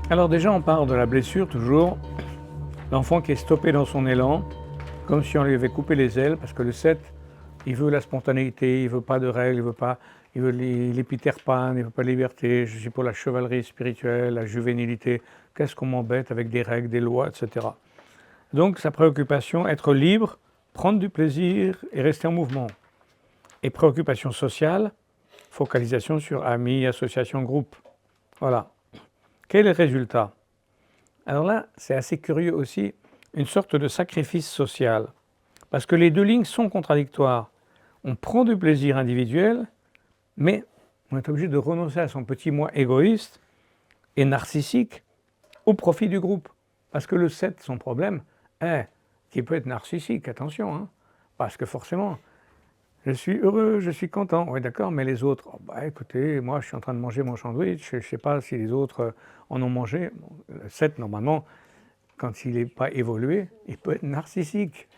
Alors déjà, on parle de la blessure toujours. L'enfant qui est stoppé dans son élan, comme si on lui avait coupé les ailes, parce que le 7, il veut la spontanéité, il veut pas de règles, il veut les Peter Pan, il veut pas de liberté. Je suis pour la chevalerie spirituelle, la juvénilité. Qu'est-ce qu'on m'embête avec des règles, des lois, etc. Donc sa préoccupation, être libre, prendre du plaisir et rester en mouvement. Et préoccupation sociale, focalisation sur amis, associations, groupes. Voilà. Quel est le résultat? Alors là, c'est assez curieux aussi, une sorte de sacrifice social. Parce que les deux lignes sont contradictoires. On prend du plaisir individuel, mais on est obligé de renoncer à son petit moi égoïste et narcissique au profit du groupe. Parce que le 7, son problème, est qu'il peut être narcissique, attention, hein, parce que forcément, je suis heureux, je suis content, oui d'accord, mais les autres, oh, bah, écoutez, moi je suis en train de manger mon sandwich, je ne sais pas si les autres en ont mangé. Bon, le 7, normalement, quand il n'est pas évolué, il peut être narcissique.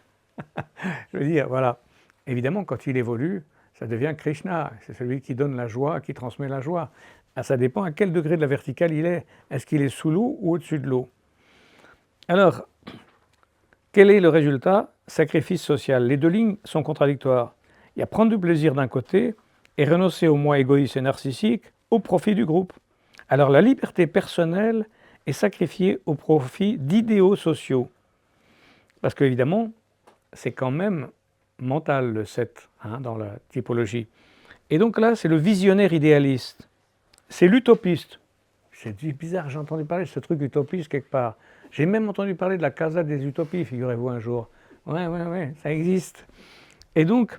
Je veux dire, voilà. Évidemment, quand il évolue, ça devient Krishna. C'est celui qui donne la joie, qui transmet la joie. Ah, ça dépend à quel degré de la verticale il est. Est-ce qu'il est sous l'eau ou au-dessus de l'eau? Alors, quel est le résultat? Sacrifice social. Les deux lignes sont contradictoires. Il y a prendre du plaisir d'un côté et renoncer au moi égoïste et narcissique au profit du groupe. Alors la liberté personnelle est sacrifiée au profit d'idéaux sociaux. Parce qu'évidemment, c'est quand même mental le 7 hein, dans la typologie. Et donc là, c'est le visionnaire idéaliste. C'est l'utopiste. C'est bizarre, j'ai entendu parler de ce truc utopiste quelque part. J'ai même entendu parler de la Casa des Utopies, figurez-vous un jour. Ouais, ça existe. Et donc,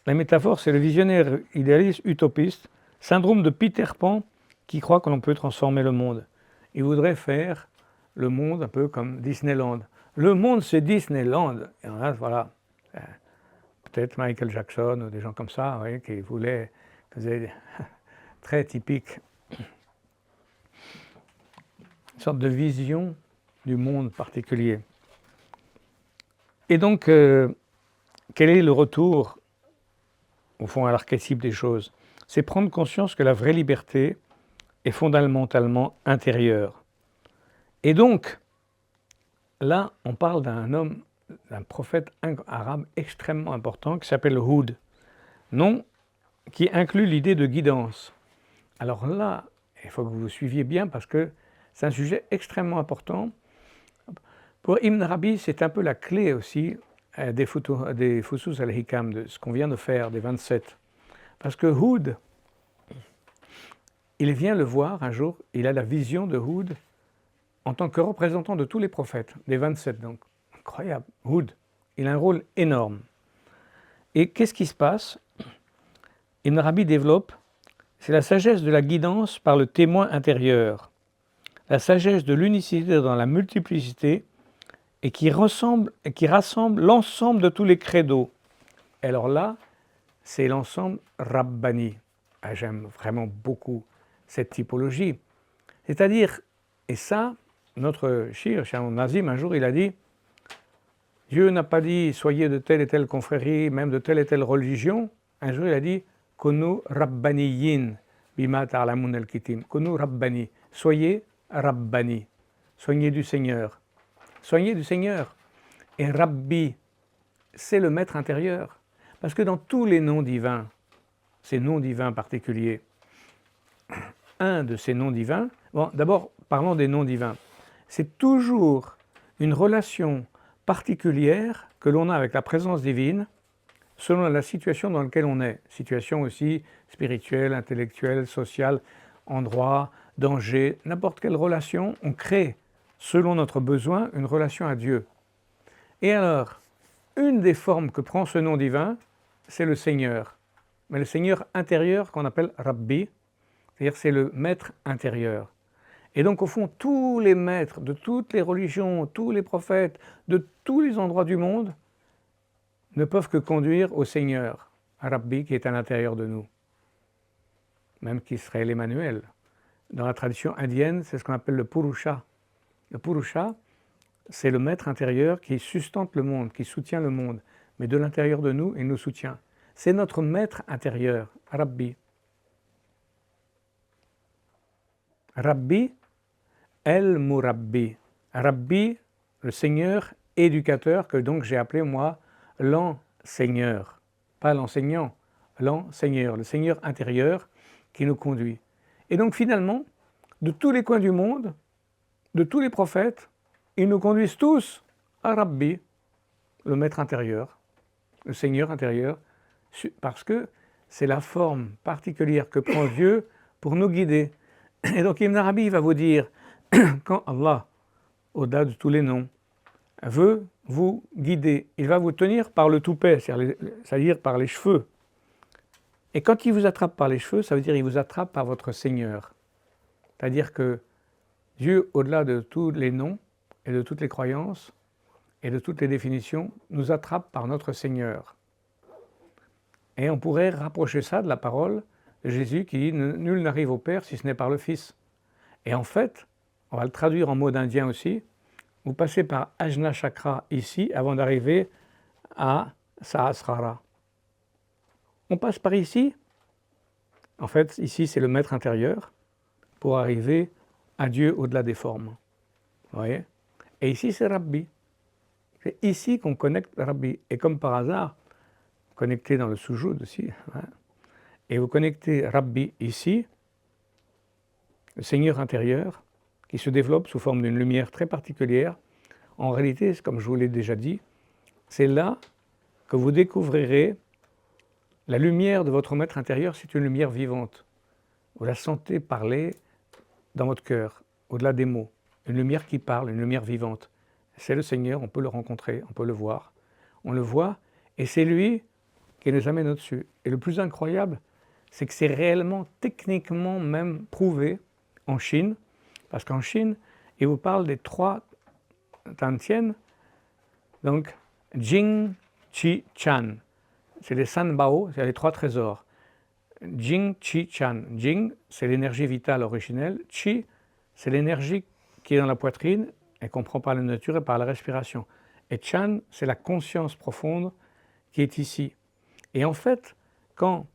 la métaphore, c'est le visionnaire idéaliste utopiste, syndrome de Peter Pan qui croit que l'on peut transformer le monde. Il voudrait faire le monde un peu comme Disneyland. Le monde, c'est Disneyland. Et voilà, peut-être Michael Jackson ou des gens comme ça, oui, qui voulaient, faisaient très typique, une sorte de vision du monde particulier. Et donc, quel est le retour, au fond, à l'archétype des choses? C'est prendre conscience que la vraie liberté est fondamentalement intérieure. Et donc, là, on parle d'un homme, d'un prophète arabe extrêmement important qui s'appelle Houd, nom qui inclut l'idée de guidance. Alors là, il faut que vous suiviez bien parce que c'est un sujet extrêmement important. Pour Ibn Arabi, c'est un peu la clé aussi des Fusus al-Hikam, de ce qu'on vient de faire, des 27. Parce que Houd, il vient le voir un jour, il a la vision de Houd en tant que représentant de tous les prophètes, des 27 donc. Incroyable, Houd, il a un rôle énorme. Et qu'est-ce qui se passe? Ibn Arabi développe, c'est la sagesse de la guidance par le témoin intérieur, la sagesse de l'unicité dans la multiplicité et qui rassemble l'ensemble de tous les credos. Et alors là, c'est l'ensemble Rabbani. Ah, j'aime vraiment beaucoup cette typologie. C'est-à-dire, et ça, notre Shir, Shah Nazim, un jour, il a dit Dieu n'a pas dit soyez de telle et telle confrérie, même de telle et telle religion. Un jour, il a dit Kunu Rabbaniyin bima ta'lamun al-kitim. Kunu Rabbani. Soyez Rabbani. Soignez du Seigneur. Soignez du Seigneur. Et Rabbi, c'est le maître intérieur. Parce que dans tous les noms divins, ces noms divins particuliers, un de ces noms divins, bon, d'abord, parlons des noms divins. C'est toujours une relation particulière que l'on a avec la présence divine selon la situation dans laquelle on est. Situation aussi spirituelle, intellectuelle, sociale, endroit, danger, n'importe quelle relation, on crée, selon notre besoin, une relation à Dieu. Et alors, une des formes que prend ce nom divin, c'est le Seigneur. Mais le Seigneur intérieur qu'on appelle Rabbi, c'est-à-dire c'est le maître intérieur. Et donc au fond, tous les maîtres de toutes les religions, tous les prophètes, de tous les endroits du monde, ne peuvent que conduire au Seigneur, à Rabbi qui est à l'intérieur de nous, même qui serait l'Emmanuel. Dans la tradition indienne, c'est ce qu'on appelle le Purusha. Le Purusha, c'est le maître intérieur qui sustente le monde, qui soutient le monde, mais de l'intérieur de nous, il nous soutient. C'est notre maître intérieur, Rabbi. Rabbi, El-Murabbi. Rabbi, le Seigneur éducateur, que donc j'ai appelé moi l'enseigneur. Pas l'enseignant, l'enseigneur, le Seigneur intérieur qui nous conduit. Et donc finalement, de tous les coins du monde, de tous les prophètes, ils nous conduisent tous à Rabbi, le maître intérieur, le Seigneur intérieur, parce que c'est la forme particulière que prend Dieu pour nous guider. Et donc Ibn Arabi va vous dire, quand Allah, au-delà de tous les noms, veut vous guider, il va vous tenir par le toupet, c'est-à-dire par les cheveux. Et quand il vous attrape par les cheveux, ça veut dire qu'il vous attrape par votre Seigneur. C'est-à-dire que Dieu, au-delà de tous les noms et de toutes les croyances et de toutes les définitions, nous attrape par notre Seigneur. Et on pourrait rapprocher ça de la parole de Jésus qui dit « Nul n'arrive au Père si ce n'est par le Fils ». Et en fait, on va le traduire en mode indien aussi, vous passez par Ajna Chakra ici avant d'arriver à Sahasrara. On passe par ici, en fait ici c'est le maître intérieur, pour arriver à Dieu au-delà des formes. Vous voyez? Et ici c'est Rabbi. C'est ici qu'on connecte Rabbi. Et comme par hasard, connecté dans le Sujoud aussi, hein, et vous connectez Rabbi ici, le Seigneur intérieur, qui se développe sous forme d'une lumière très particulière. En réalité, comme je vous l'ai déjà dit, c'est là que vous découvrirez la lumière de votre maître intérieur, c'est une lumière vivante. Vous la sentez parler dans votre cœur, au-delà des mots. Une lumière qui parle, une lumière vivante. C'est le Seigneur, on peut le rencontrer, on peut le voir. On le voit, et c'est lui qui nous amène au-dessus. Et le plus incroyable, c'est que c'est réellement, techniquement même prouvé en Chine, parce qu'en Chine, il vous parle des 3 Tantien, donc Jing, Qi, Chan. C'est les Sanbao, c'est les 3 trésors. Jing, Qi, Chan. Jing, c'est l'énergie vitale originelle. Qi, c'est l'énergie qui est dans la poitrine et qu'on prend par la nature et par la respiration. Et Chan, c'est la conscience profonde qui est ici. Et en fait, quand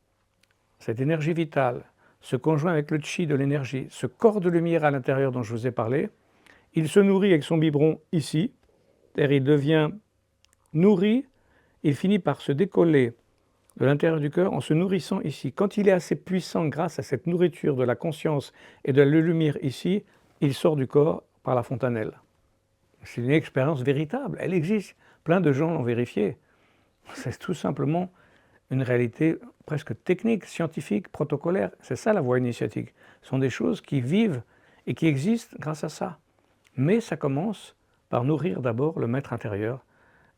cette énergie vitale se conjoint avec le chi de l'énergie, ce corps de lumière à l'intérieur dont je vous ai parlé, il se nourrit avec son biberon ici, c'est-à-dire il devient nourri, il finit par se décoller de l'intérieur du cœur en se nourrissant ici. Quand il est assez puissant grâce à cette nourriture de la conscience et de la lumière ici, il sort du corps par la fontanelle. C'est une expérience véritable, elle existe. Plein de gens l'ont vérifié. C'est tout simplement une réalité presque technique, scientifique, protocolaire. C'est ça la voie initiatique. Ce sont des choses qui vivent et qui existent grâce à ça. Mais ça commence par nourrir d'abord le maître intérieur.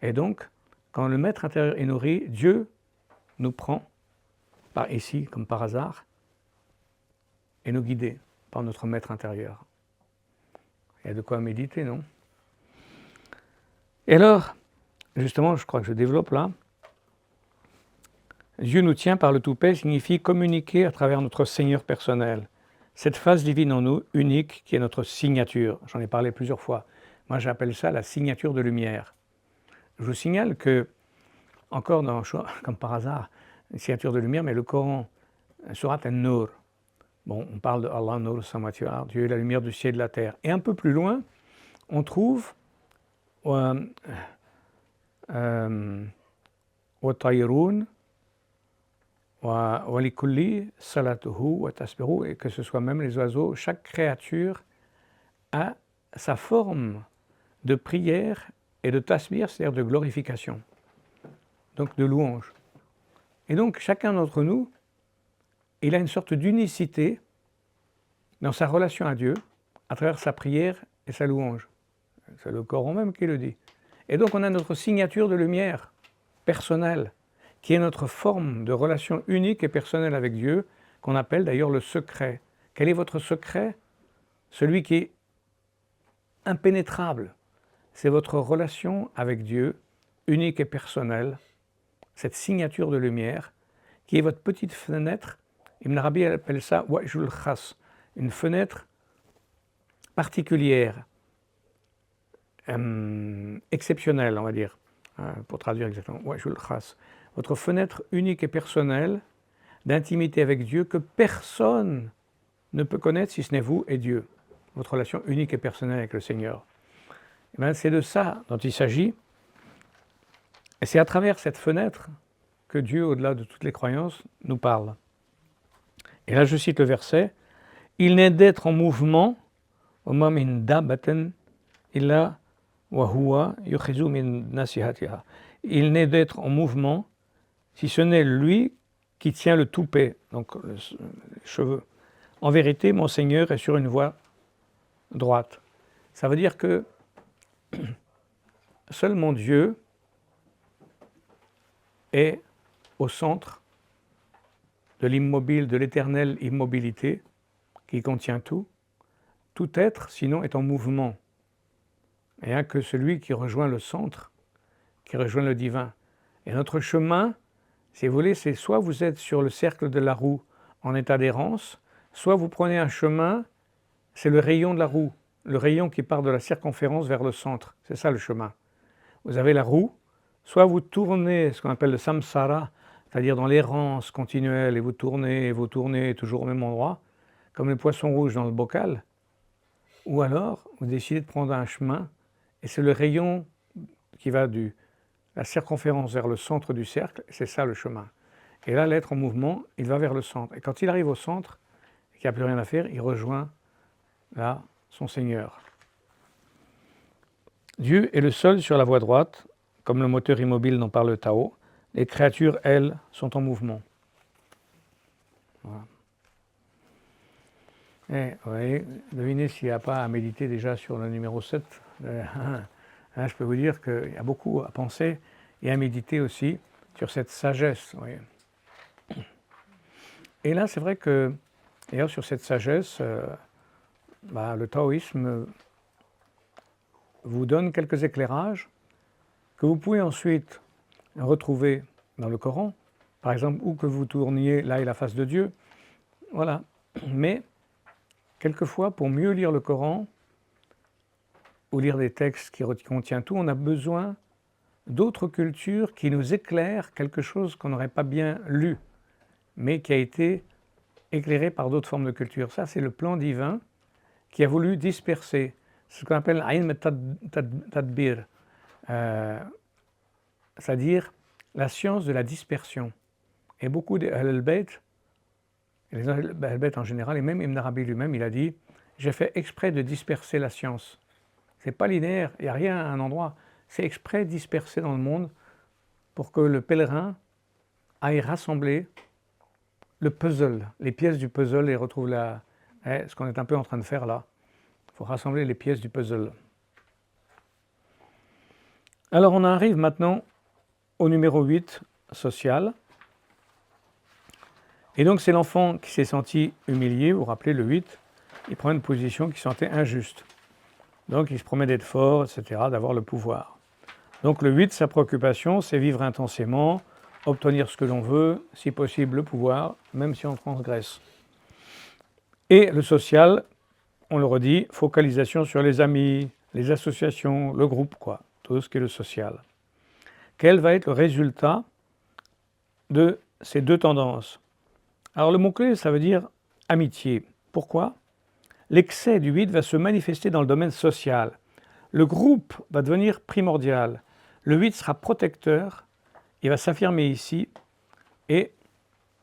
Et donc, quand le maître intérieur est nourri, Dieu nous prend par ici, comme par hasard, et nous guider par notre maître intérieur. Il y a de quoi méditer, non? Et alors, justement, je crois que je développe là, Dieu nous tient par le toupet signifie communiquer à travers notre Seigneur personnel. Cette phase divine en nous, unique, qui est notre signature. J'en ai parlé plusieurs fois. Moi, j'appelle ça la signature de lumière. Je vous signale que, encore dans, comme par hasard, une signature de lumière, mais le Coran, Surat An-Nur. Bon, on parle de Allah, Nur, Samawati wal Ard, Dieu est la lumière du ciel et de la terre. Et un peu plus loin, on trouve wa tayrun wa likulli salatuhu wa tasbihu, et que ce soit même les oiseaux, chaque créature a sa forme de prière et de tasbir, c'est-à-dire de glorification, donc de louange. Et donc chacun d'entre nous, il a une sorte d'unicité dans sa relation à Dieu, à travers sa prière et sa louange. C'est le Coran même qui le dit. Et donc on a notre signature de lumière personnelle, qui est notre forme de relation unique et personnelle avec Dieu, qu'on appelle d'ailleurs le secret. Quel est votre secret? Celui qui est impénétrable. C'est votre relation avec Dieu, unique et personnelle, cette signature de lumière, qui est votre petite fenêtre. Ibn Arabi appelle ça « wajhul khas », une fenêtre particulière, exceptionnelle, on va dire, pour traduire exactement, « wajhul khas », votre fenêtre unique et personnelle d'intimité avec Dieu que personne ne peut connaître si ce n'est vous et Dieu. votre relation unique et personnelle avec le Seigneur. Eh bien, c'est de ça dont il s'agit. Et c'est à travers cette fenêtre que Dieu, au-delà de toutes les croyances, nous parle. Et là, je cite le verset, « Il n'est d'être en mouvement, وَمَا مِن دَابَّةٍ إِلَّا وَهُوَ يُخْرِجُ مِن نَاصِيَتِهَا » Il n'est d'être en mouvement, si ce n'est lui qui tient le toupet, donc les cheveux. En vérité, mon Seigneur est sur une voie droite. Ça veut dire que seul mon Dieu est au centre de l'immobile, de l'éternelle immobilité qui contient tout. Tout être, sinon, est en mouvement. Il n'y a que celui qui rejoint le centre, qui rejoint le divin. Et notre chemin, si vous voulez, c'est soit vous êtes sur le cercle de la roue en état d'errance, soit vous prenez un chemin, c'est le rayon de la roue, le rayon qui part de la circonférence vers le centre. C'est ça le chemin. Vous avez la roue, soit vous tournez ce qu'on appelle le samsara, c'est-à-dire dans l'errance continuelle, et vous tournez toujours au même endroit, comme le poisson rouge dans le bocal, ou alors vous décidez de prendre un chemin, et c'est le rayon qui va de la circonférence vers le centre du cercle, c'est ça le chemin. Et là, l'être en mouvement, il va vers le centre. Et quand il arrive au centre, et qu'il n'y a plus rien à faire, il rejoint là son Seigneur. Dieu est le seul sur la voie droite, comme le moteur immobile dont parle le Tao. Les créatures, elles, sont en mouvement. Voilà. Et vous voyez, devinez s'il n'y a pas à méditer déjà sur le numéro 7. Je peux vous dire qu'il y a beaucoup à penser et à méditer aussi sur cette sagesse. Vous voyez. Et là, c'est vrai que, d'ailleurs, sur cette sagesse, le taoïsme vous donne quelques éclairages que vous pouvez ensuite retrouver dans le Coran, par exemple, où que vous tourniez, là est la face de Dieu. Voilà. Mais, quelquefois, pour mieux lire le Coran, ou lire des textes qui contiennent tout, on a besoin d'autres cultures qui nous éclairent quelque chose qu'on n'aurait pas bien lu, mais qui a été éclairé par d'autres formes de culture. Ça, c'est le plan divin qui a voulu disperser. C'est ce qu'on appelle Ayn Tadbir, c'est-à-dire la science de la dispersion. Et beaucoup d'Ahl-Bayt, les Ahl-Bayt en général, et même Ibn Arabi lui-même, il a dit « J'ai fait exprès de disperser la science ». C'est pas linéaire, il n'y a rien à un endroit. C'est exprès dispersé dans le monde pour que le pèlerin aille rassembler le puzzle, les pièces du puzzle et retrouve ce qu'on est un peu en train de faire là. Il faut rassembler les pièces du puzzle. Alors on arrive maintenant au numéro 8, social. Et donc c'est l'enfant qui s'est senti humilié, vous vous rappelez le 8, il prend une position qui sentait injuste. Donc il se promet d'être fort, etc., d'avoir le pouvoir. Donc le 8, sa préoccupation, c'est vivre intensément, obtenir ce que l'on veut, si possible le pouvoir, même si on transgresse. Et le social, on le redit, focalisation sur les amis, les associations, le groupe, quoi, tout ce qui est le social. Quel va être le résultat de ces deux tendances? Alors le mot-clé, ça veut dire amitié. Pourquoi? L'excès du 8 va se manifester dans le domaine social. Le groupe va devenir primordial. Le 8 sera protecteur, il va s'affirmer ici, et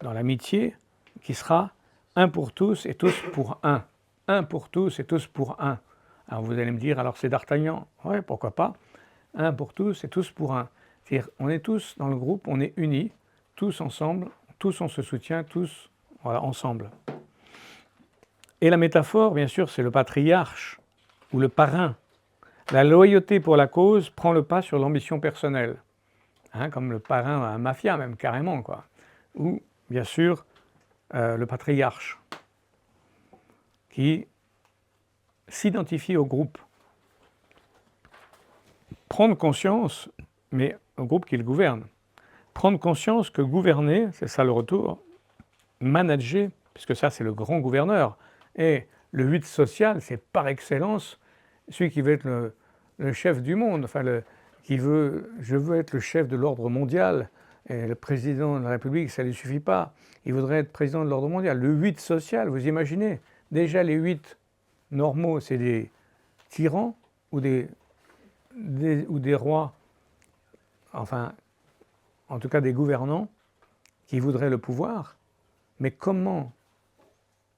dans l'amitié, qui sera un pour tous et tous pour un. Un pour tous et tous pour un. Alors vous allez me dire, alors c'est d'Artagnan. Oui, pourquoi pas. Un pour tous et tous pour un. C'est-à-dire, on est tous dans le groupe, on est unis, tous ensemble, tous on se soutient, tous voilà, ensemble. Et la métaphore, bien sûr, c'est le patriarche ou le parrain. La loyauté pour la cause prend le pas sur l'ambition personnelle. Comme le parrain à un mafia, même carrément, quoi. Ou, bien sûr, le patriarche qui s'identifie au groupe. Prendre conscience, mais au groupe qui le gouverne. Prendre conscience que gouverner, c'est ça le retour, manager, puisque ça c'est le grand gouverneur. Et le 8 social, c'est par excellence celui qui veut être le chef du monde, enfin je veux être le chef de l'ordre mondial. Et le président de la République, ça ne lui suffit pas. Il voudrait être président de l'ordre mondial. Le 8 social, vous imaginez, déjà les 8 normaux, c'est des tyrans ou des rois, enfin, en tout cas des gouvernants qui voudraient le pouvoir. Mais comment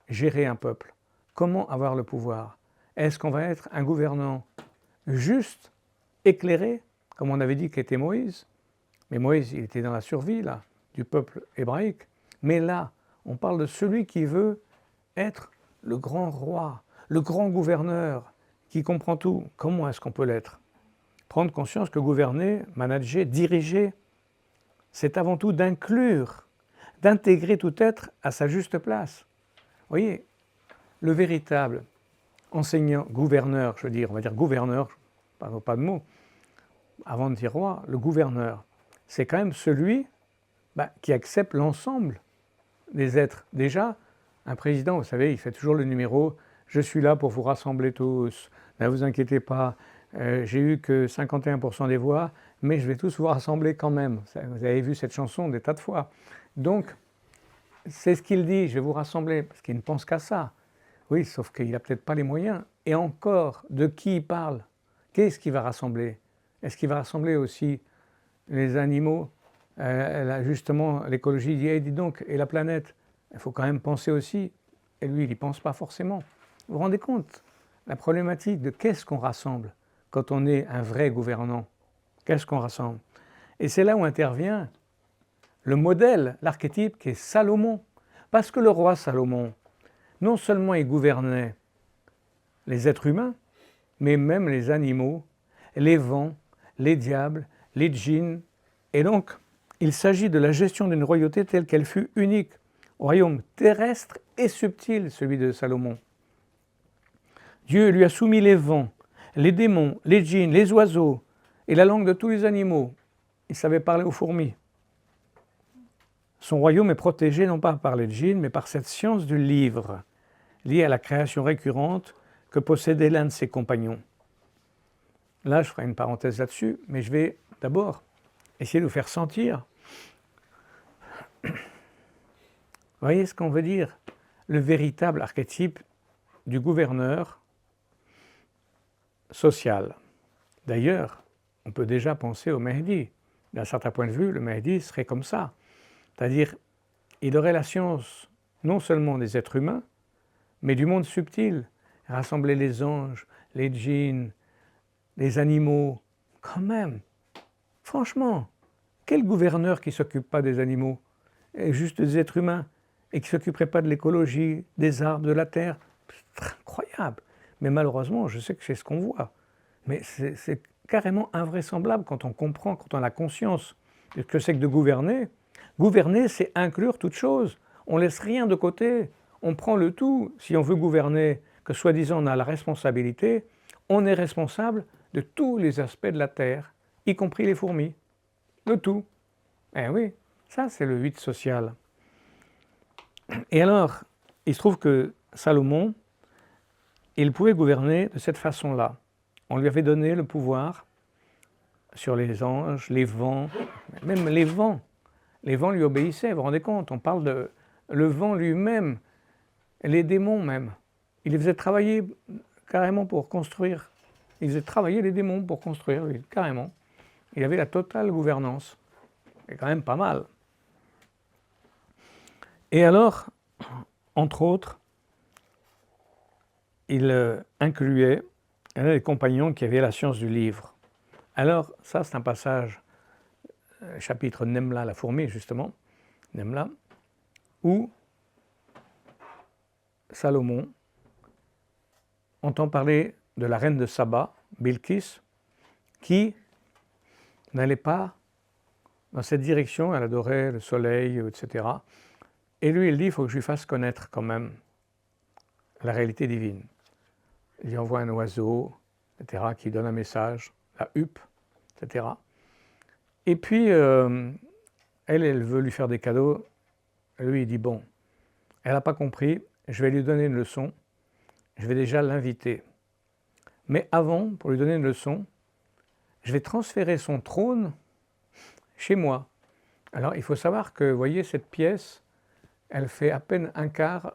gérer un peuple? Comment avoir le pouvoir? Est-ce qu'on va être un gouvernant juste, éclairé, comme on avait dit qu'était Moïse? Mais Moïse, il était dans la survie, là, du peuple hébraïque. Mais là, on parle de celui qui veut être le grand roi, le grand gouverneur, qui comprend tout. Comment est-ce qu'on peut l'être? Prendre conscience que gouverner, manager, diriger, c'est avant tout d'inclure, d'intégrer tout être à sa juste place. Vous voyez, le véritable enseignant, gouverneur, je veux dire, on va dire gouverneur, pas de mots, avant de dire roi, le gouverneur, c'est quand même celui qui accepte l'ensemble des êtres. Déjà, un président, vous savez, il fait toujours le numéro « Je suis là pour vous rassembler tous, ne vous inquiétez pas, j'ai eu que 51% des voix, mais je vais tous vous rassembler quand même. » Vous avez vu cette chanson des tas de fois. Donc, c'est ce qu'il dit, je vais vous rassembler, parce qu'il ne pense qu'à ça. Oui, sauf qu'il n'a peut-être pas les moyens. Et encore, de qui il parle? Qu'est-ce qu'il va rassembler? Est-ce qu'il va rassembler aussi les animaux? Justement, l'écologie dit, hey, dis donc, et la planète? Il faut quand même penser aussi. Et lui, il n'y pense pas forcément. Vous vous rendez compte? La problématique de qu'est-ce qu'on rassemble quand on est un vrai gouvernant? Qu'est-ce qu'on rassemble? Et c'est là où intervient le modèle, l'archétype qui est Salomon. Parce que le roi Salomon, non seulement il gouvernait les êtres humains, mais même les animaux, les vents, les diables, les djinns. Et donc, il s'agit de la gestion d'une royauté telle qu'elle fut unique, royaume terrestre et subtil, celui de Salomon. Dieu lui a soumis les vents, les démons, les djinns, les oiseaux et la langue de tous les animaux. Il savait parler aux fourmis. Son royaume est protégé non pas par les djinns, mais par cette science du livre, liée à la création récurrente que possédait l'un de ses compagnons. Là, je ferai une parenthèse là-dessus, mais je vais d'abord essayer de vous faire sentir. Vous voyez ce qu'on veut dire? Le véritable archétype du gouverneur social. D'ailleurs, on peut déjà penser au Mahdi. D'un certain point de vue, le Mahdi serait comme ça. C'est-à-dire, il aurait la science non seulement des êtres humains, mais du monde subtil. Rassembler les anges, les djinns, les animaux, quand même. Franchement, quel gouverneur qui ne s'occupe pas des animaux, et juste des êtres humains, et qui ne s'occuperait pas de l'écologie, des arbres, de la terre? C'est incroyable. Mais malheureusement, je sais que c'est ce qu'on voit. Mais c'est carrément invraisemblable quand on comprend, quand on a conscience de ce que c'est que de gouverner. Gouverner, c'est inclure toute chose. On ne laisse rien de côté. On prend le tout. Si on veut gouverner, que soi-disant on a la responsabilité, on est responsable de tous les aspects de la terre, y compris les fourmis. De tout. Eh oui, ça c'est le 8 social. Et alors, il se trouve que Salomon, il pouvait gouverner de cette façon-là. On lui avait donné le pouvoir sur les anges, les vents, même les vents. Les vents lui obéissaient, vous vous rendez compte? On parle de le vent lui-même, les démons même. Il les faisait travailler carrément pour construire. Il faisait travailler les démons pour construire, lui, carrément. Il avait la totale gouvernance. C'est quand même pas mal. Et alors, entre autres, il incluait les compagnons qui avaient la science du livre. Alors, ça c'est un passage, chapitre Nemla, la fourmi justement, Nemla, où Salomon entend parler de la reine de Saba, Bilkis, qui n'allait pas dans cette direction, elle adorait le soleil, etc. Et lui, il dit, il faut que je lui fasse connaître quand même la réalité divine. Il lui envoie un oiseau, etc., qui donne un message, la huppe, etc. Et puis, elle veut lui faire des cadeaux. Lui, il dit, bon, elle n'a pas compris, je vais lui donner une leçon, je vais déjà l'inviter. Mais avant, pour lui donner une leçon, je vais transférer son trône chez moi. Alors, il faut savoir que, vous voyez, cette pièce, elle fait à peine un quart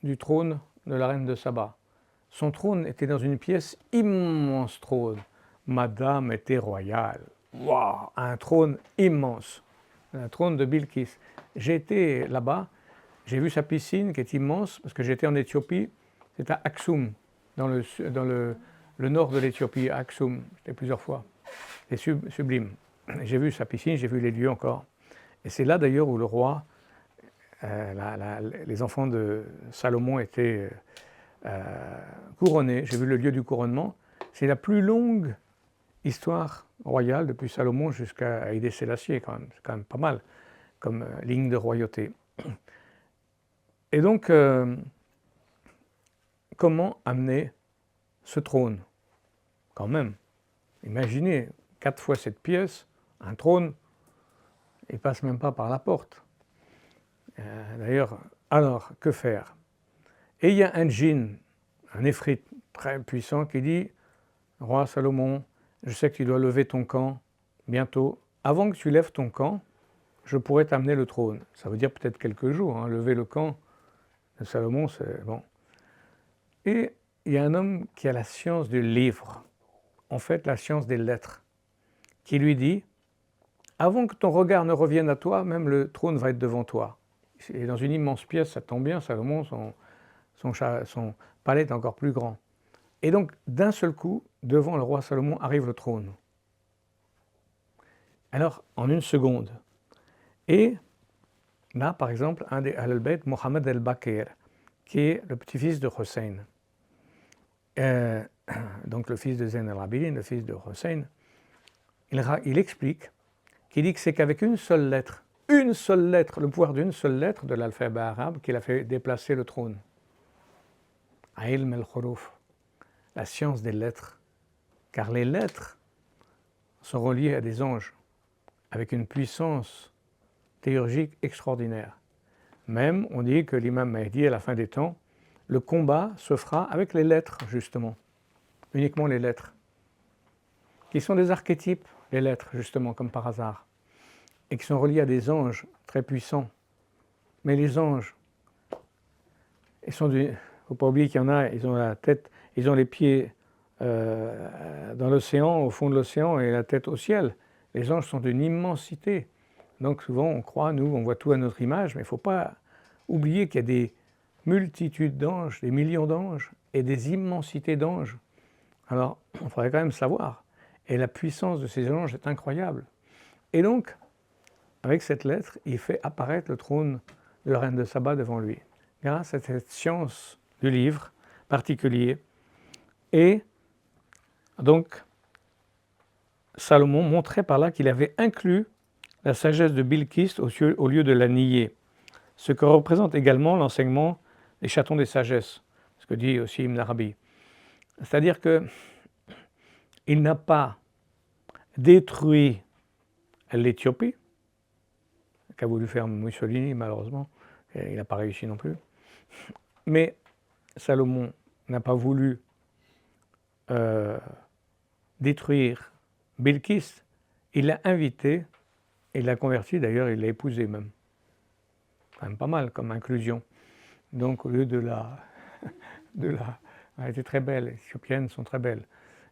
du trône de la reine de Saba. Son trône était dans une pièce, immense trône. Madame était royale. Waouh, un trône immense, un trône de Bilkis. J'ai été là-bas, j'ai vu sa piscine qui est immense, parce que j'étais en Éthiopie, c'est à Aksum, dans le nord de l'Éthiopie, à Aksum, j'étais plusieurs fois. C'est sublime. J'ai vu sa piscine, j'ai vu les lieux encore. Et c'est là d'ailleurs où le roi, les enfants de Salomon étaient couronnés. J'ai vu le lieu du couronnement. C'est la plus longue histoire royale depuis Salomon jusqu'à Haïlé Sélassié, quand même. C'est quand même pas mal comme ligne de royauté. Et donc, comment amener ce trône? Quand même, imaginez, 4 fois cette pièce, un trône, il ne passe même pas par la porte. D'ailleurs, alors, que faire? Et il y a un djinn, unéphrite très puissant qui dit « Roi Salomon, je sais que tu dois lever ton camp bientôt. Avant que tu lèves ton camp, je pourrais t'amener le trône. » Ça veut dire peut-être quelques jours, hein, lever le camp de Salomon, c'est bon. Et il y a un homme qui a la science du livre, en fait la science des lettres, qui lui dit « Avant que ton regard ne revienne à toi, même le trône va être devant toi. » Et dans une immense pièce, ça tombe bien, Salomon, son palais est encore plus grand. Et donc, d'un seul coup, devant le roi Salomon arrive le trône. Alors, en une seconde. Et là, par exemple, un des Ahl-Bayt, Mohammed el-Bakir, qui est le petit-fils de Hussein. Donc le fils de Zayn al-Abidin, le fils de Hussein, il explique qu'il dit que c'est qu'avec une seule lettre, le pouvoir d'une seule lettre de l'alphabet arabe, qu'il a fait déplacer le trône. Ilm al-Khuruf, la science des lettres, car les lettres sont reliées à des anges, avec une puissance théurgique extraordinaire. Même, on dit que l'imam Mahdi, à la fin des temps, le combat se fera avec les lettres, justement, uniquement les lettres, qui sont des archétypes, les lettres, justement, comme par hasard, et qui sont reliés à des anges très puissants. Mais les anges, il ne faut pas oublier qu'il y en a, ils ont la tête, ils ont les pieds dans l'océan, au fond de l'océan, et la tête au ciel. Les anges sont d'une immensité. Donc souvent, on croit, nous, on voit tout à notre image, mais il ne faut pas oublier qu'il y a des multitudes d'anges, des millions d'anges, et des immensités d'anges. Alors, il faudrait quand même savoir. Et la puissance de ces anges est incroyable. Et donc, avec cette lettre, il fait apparaître le trône de la reine de Saba devant lui, grâce à cette science du livre particulier. Et donc, Salomon montrait par là qu'il avait inclus la sagesse de Bilkis au lieu de la nier, ce que représente également l'enseignement des chatons des sagesses, ce que dit aussi Ibn Arabi. C'est-à-dire qu'il n'a pas détruit l'Éthiopie, qu'a voulu faire Mussolini malheureusement, il n'a pas réussi non plus, mais Salomon n'a pas voulu détruire Bilkis, il l'a invité, il l'a converti, d'ailleurs il l'a épousée même. Quand même pas mal comme inclusion. Donc au lieu de la elle était très belle, les Éthiopiennes sont très belles.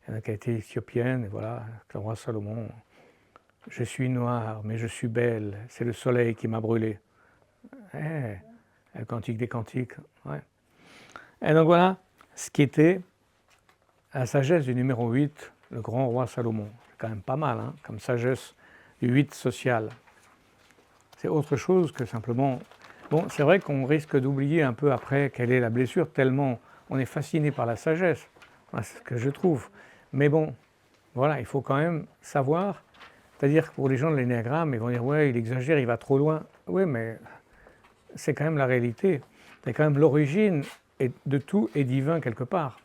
Il y en a qui a été éthiopienne, et voilà, le roi Salomon, je suis noir, mais je suis belle, c'est le soleil qui m'a brûlé. Le cantique des cantiques. Ouais. Et donc voilà ce qui était la sagesse du numéro 8, le grand roi Salomon. C'est quand même pas mal, hein, comme sagesse du 8 social. C'est autre chose que simplement... Bon, c'est vrai qu'on risque d'oublier un peu après quelle est la blessure, tellement on est fasciné par la sagesse, c'est ce que je trouve. Mais bon, voilà, il faut quand même savoir, c'est-à-dire que pour les gens de l'énéagramme, ils vont dire « ouais, il exagère, il va trop loin ». Oui, mais c'est quand même la réalité. C'est quand même l'origine de tout est divin quelque part.